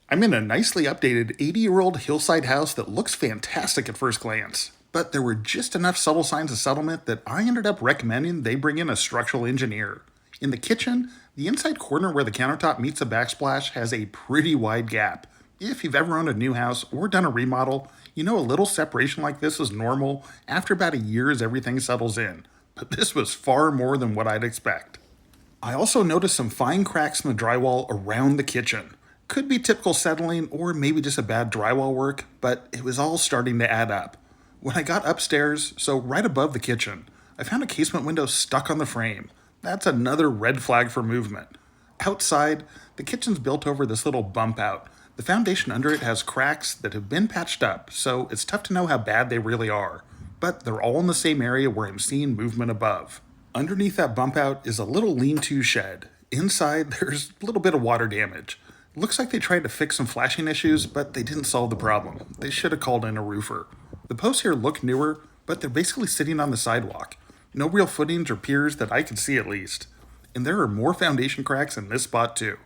I'm in a nicely updated 80-year-old hillside house that looks fantastic at first glance. But there were just enough subtle signs of settlement that I ended up recommending they bring in a structural engineer. In the kitchen, the inside corner where the countertop meets the backsplash has a pretty wide gap. If you've ever owned a new house or done a remodel, you know a little separation like this is normal after about a year as everything settles in. But this was far more than what I'd expect. I also noticed some fine cracks in the drywall around the kitchen. Could be typical settling or maybe just a bad drywall work, but it was all starting to add up. When I got upstairs, so right above the kitchen, I found a casement window stuck on the frame. That's another red flag for movement. Outside, the kitchen's built over this little bump out. The foundation under it has cracks that have been patched up, so it's tough to know how bad they really are. But they're all in the same area where I'm seeing movement above. Underneath that bump out is a little lean-to shed. Inside, there's a little bit of water damage. Looks like they tried to fix some flashing issues, but they didn't solve the problem. They should have called in a roofer. The posts here look newer, but they're basically sitting on the sidewalk. No real footings or piers that I could see at least. And there are more foundation cracks in this spot too.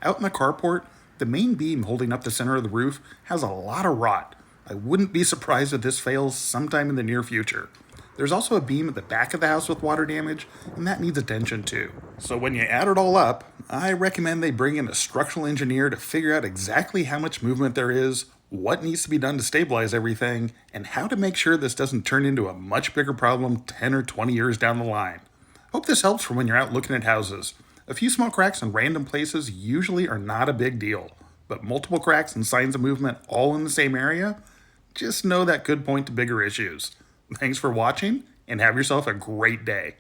Out in the carport, the main beam holding up the center of the roof has a lot of rot. I wouldn't be surprised if this fails sometime in the near future. There's also a beam at the back of the house with water damage, and that needs attention too. So when you add it all up, I recommend they bring in a structural engineer to figure out exactly how much movement there is, what needs to be done to stabilize everything, and how to make sure this doesn't turn into a much bigger problem 10 or 20 years down the line. Hope this helps for when you're out looking at houses. A few small cracks in random places usually are not a big deal, but multiple cracks and signs of movement all in the same area? Just know that could point to bigger issues. Thanks for watching, and have yourself a great day.